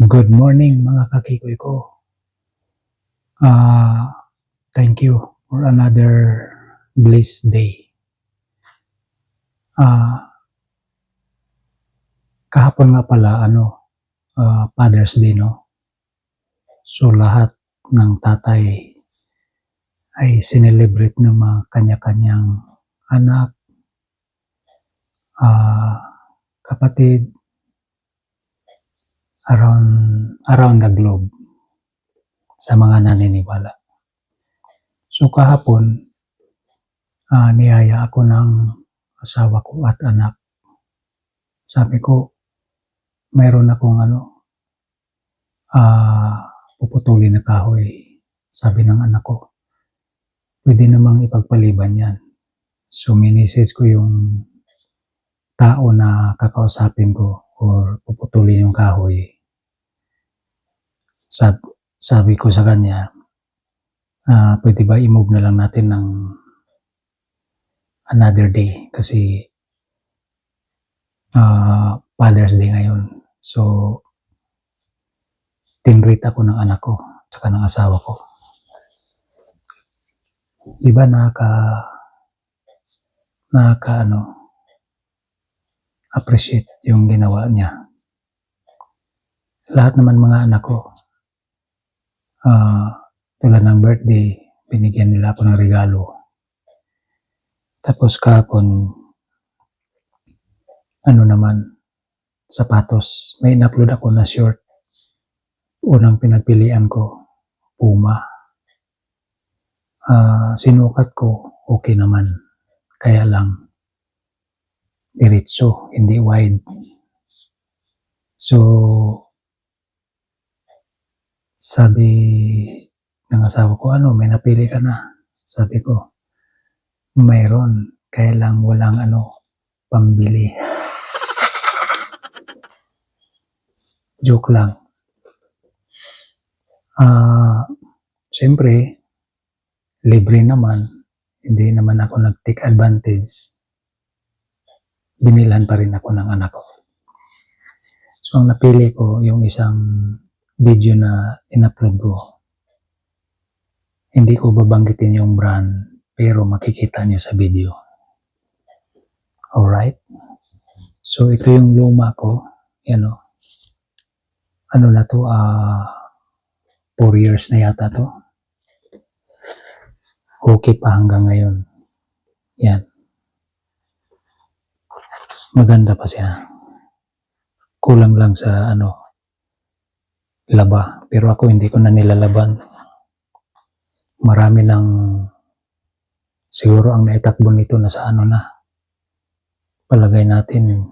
Good morning mga kakikoy ko. Thank you for another blessed day. Kahapon nga pala Father's Day, no? So lahat ng tatay ay sinelebrate ng mga kanya-kanyang anak, kapatid around the globe sa mga naniniwala. So kahapon, niyaya ako ng asawa ko at anak. Sabi ko, mayroon akong puputulin na kahoy. Sabi ng anak ko, pwede namang ipagpaliban yan. So minisage ko yung tao na kakausapin ko or puputulin yung kahoy. Sabi ko sa kanya, pwede ba i-move na lang natin ng another day kasi Father's Day ngayon. So, tinrate ako ng anak ko tsaka ng asawa ko. Diba appreciate yung ginawa niya. Lahat naman mga anak ko, tulad ng birthday, binigyan nila ako ng regalo. Tapos kahapon, sapatos. May in-upload ako na short. Unang pinagpilian ko, Puma. Sinukat ko, okay naman. Kaya lang, diretso, hindi wide. So, sabi ng asawa ko, may napili ka na? Sabi ko, mayroon. Kaya lang walang pambili. Joke lang. Siyempre, libre naman. Hindi naman ako nag-take advantage. Binilhan pa rin ako ng anak ko. So, ang napili ko, yung isang video na in-upload ko. Hindi ko babanggitin yung brand, pero makikita nyo sa video. Alright? So, ito yung luma ko. Yan o. 4 years na yata to. Okay pa hanggang ngayon. Yan. Maganda pa siya. Kulang lang sa laba. Pero ako hindi ko na nilalaban. Marami lang siguro ang naitakbo nito na sa palagay natin.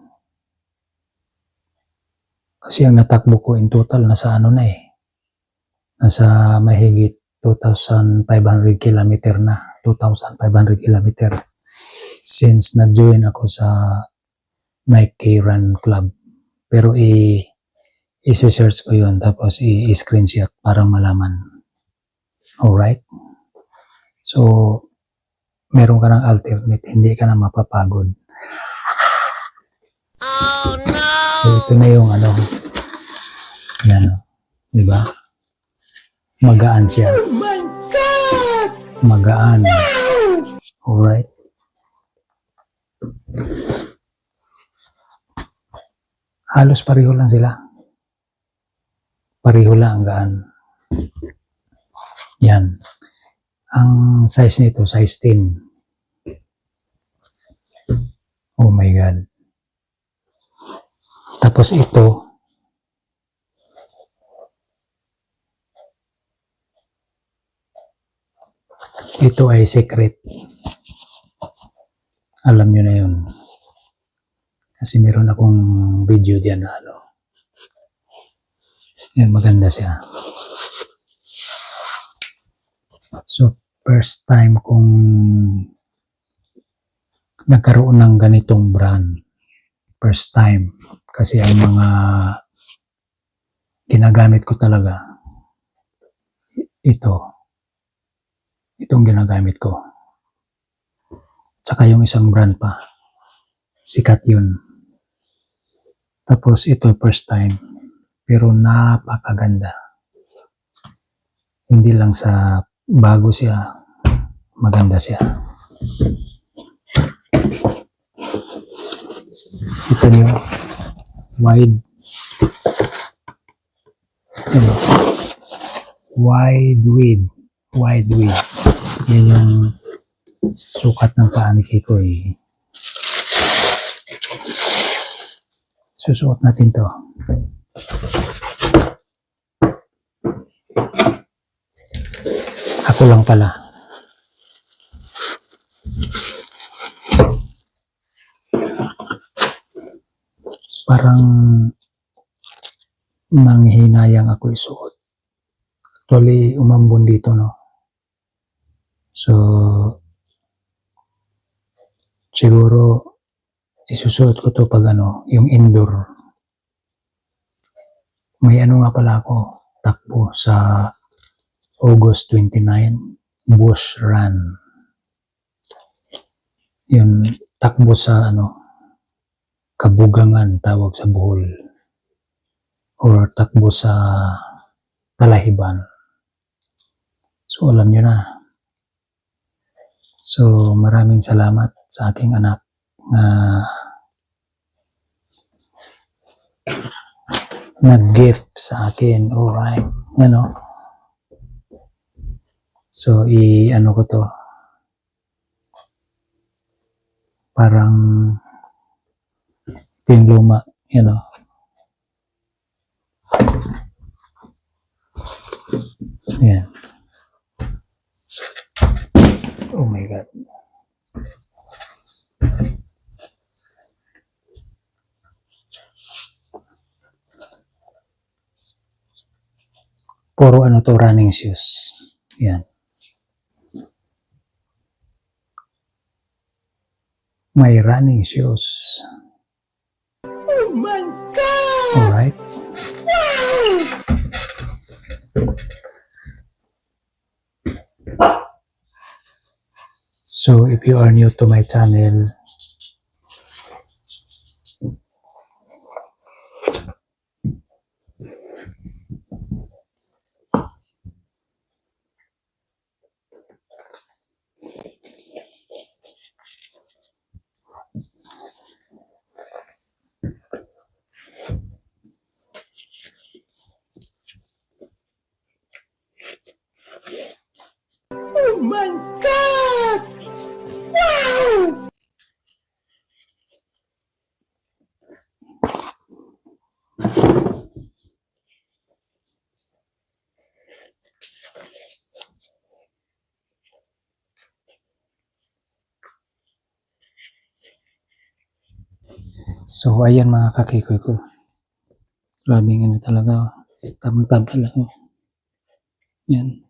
Kasi ang natakbo ko in total nasa nasa mahigit 2,500 kilometer na. 2,500 kilometer since nag-join ako sa Nike Run Club. Pero i-search ko yun tapos i-screenshot para malaman. Alright? So, meron ka ng alternate. Hindi ka na mapapagod. Oh, no! So, ito na yung yan, diba? Magaan siya. Oh my God! Magaan. No! Alright? Halos pareho lang sila. Pareho lang ang gaan. Yan. Ang size nito, size 10. Oh my God. Tapos ito ay secret. Alam nyo na yun. Kasi meron akong video diyan na yan, maganda siya. So, first time kong nagkaroon ng ganitong brand. First time. Kasi ang mga ginagamit ko talaga, itong ginagamit ko. Tsaka yung isang brand pa. Sikat yun. Tapos ito first time. pero napakaganda. Hindi lang sa bago siya, maganda siya. Ito yung wide width. Yan yung sukat ng paa ni Kikoy. Susuot natin to. Ako lang pala. Parang nanghihinayang ako isuot. Actually, umambon dito, no? So, siguro, isusuot ko to pag yung indoor. May nga pala ako, takbo sa August 29, Bush Run. Yun, takbo sa Kabugangan, tawag sa Bohol. Or takbo sa Talahiban. So, alam nyo na. So, maraming salamat sa aking anak na nag-gift sa akin. Alright. So, ko to. Parang ito yung luma. Yan. Oh my God. Puro to, running shoes. Yan. May running shoes. Oh my God! Alright. So, if you are new to my channel, Oh my God! Wow! so ayan mga kakikoy ko. Grabing talaga. Tamang-tama lang. Yan.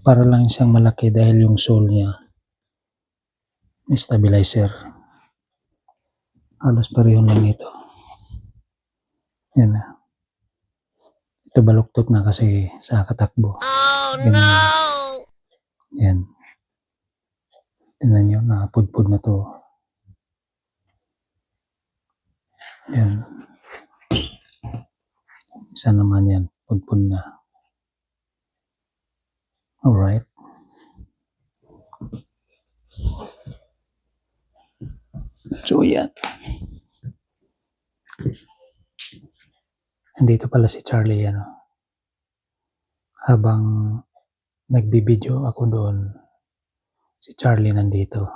Para lang siyang malaki dahil yung sole niya stabilizer. Halos pareho lang ito. Yan na. Ito baluktot na kasi sa katakbo. Oh no! Yan. Tingnan nyo, napudpud na to. Yan. Isa naman yan, pudpud na. Alright. So yan. Andito pala si Charlie, habang nagbibideo ako doon, si Charlie nandito.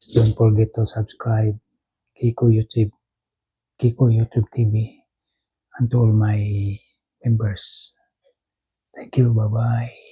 Don't forget to subscribe Kiko YouTube TV, and to all my members. Thank you. Bye-bye.